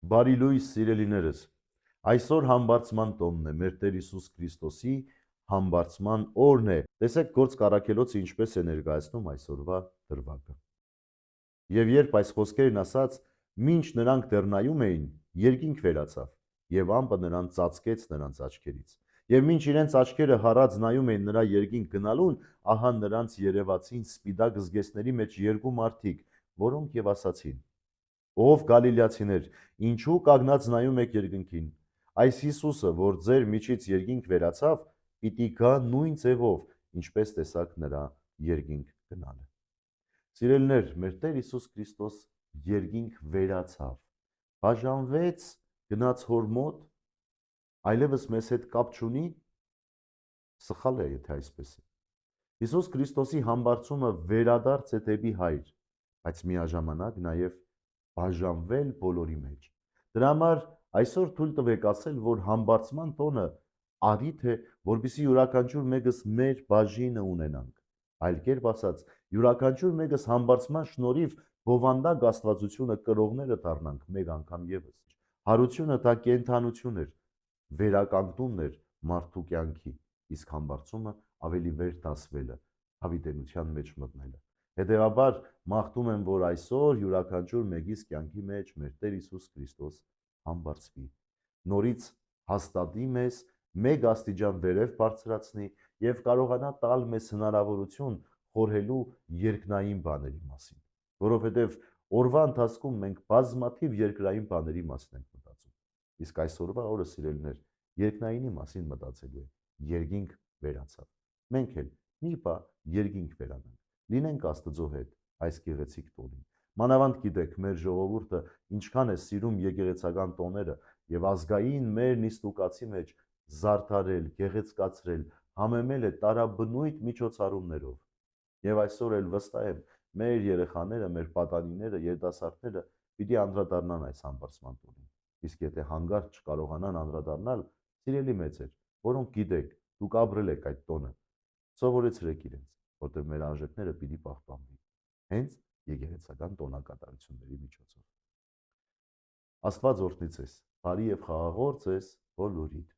Բարի լույս, սիրելիներս։ Այսօր համբարձման տոնն է, մեր Տեր Հիսուս Քրիստոսի համբարձման օրն է։ Տեսեք Գործք առաքելոցը ինչպես է ներկայացնում այսօրվա դրվագը։ Եվ երբ այս խոսքերն ասաց, մինչ նրանք դեռ նայում էին, երկինք վերացավ, եւ ամպը նրան ծածկեց նրանց աչքերից։ Եվ մինչ իրենց աչքերը հառած նայում էին նրա երկինք գնալուն, ահա նրանց երևացին սպիտակ զգեստների մեջ երկու մարդիկ, որոնք եւ ասացին. Ով Գալիլեացիներ, ինչու կանգնած նայում եք երկնքին։ Այս Հիսուսը, որ ձեր միջից երկինք վերացավ, պիտի գա նույն ձևով, ինչպես տեսաք նրա երկինք գնալը։ Սիրելիներ, մեր Տեր Հիսուս Քրիստոս երկինք վերացավ, բաժանվեց, գնաց հոր մոտ, այլևս մեզ հետ կապ չունի, սխալ է, եթե այսպես է։ Հիսուս Քրիստոսի համբարձումը վերադարձ է դեպի Հայր, բայց միաժամանակ նաև բաժանվել բոլորի մեջ։ Դրա համար այսօր թույլ տվեք ասել, որ համբարձման տոնը առիթ է, որպեսզի յուրաքանչյուր մեկս մեր բաժինը ունենանք։ Այլ կերպ ասած, յուրաքանչյուր մեկս համբարձման շնորհիվ բովանդակ աստվածությունը կրողները դառնանք մեկ անգամ եւս։ Հարությունը դա կենթանություն էր, վերականգնումն էր մարդու կյանքի, իսկ համբարձումը ավելի վեր դասվելը, հավիտենության մեջ մտնելը։ Հետևաբար մաղթում եմ, որ այսօր յուրաքանչյուր մեկիս կյանքի մեջ մեր Տեր Հիսուս Քրիստոս համբարձվի, նորից հաստատի մեզ, մեկ աստիճան վերև բարձրացնի եւ կարողանա տալ մեզ հնարավորություն խորհելու երկնային բաների մասին, որովհետեւ օրվա ընթացքում մենք բազմաթիվ երկրային բաների մասին ենք մտածում, իսկ այսօրվա օրը սիրելիներ երկնայինի մասին մտածելու ենք, երկինք վերացավ։ Մենք էլ մի բա երկինք վերանանք, լինենք Աստծո հետ այս գեղեցիկ տոնին։ Մանավանդ գիտեք, մեր ժողովուրդը ինչքան է սիրում եկեղեցական տոները եւ ազգային մեր նիստուկացի մեջ զարդարել, գեղեցկացրել, համեմել է տարաբնույթ միջոցառումներով։ Եվ այսօր էլ վստահ եմ, մեր երեխաները, մեր պատանիները, երիտասարդները պիտի անդրադառնան այս համբարձման տոնին։ Իսկ եթե հանգարց չկարողանան անդրադառնալ, սիրելի մեծեր, որոնք գիտեք, դուք ապրել եք այդ տոնը, սովորեցրեք իրենց, որտեղ մեր արժեքները պիտի պահպանվի։ Հենց եկեղեցական տոնակատարությունների միջոցով։ Աստված օրհնի ձեզ, բարի եւ խաղաղ օր ձեզ բոլորիդ։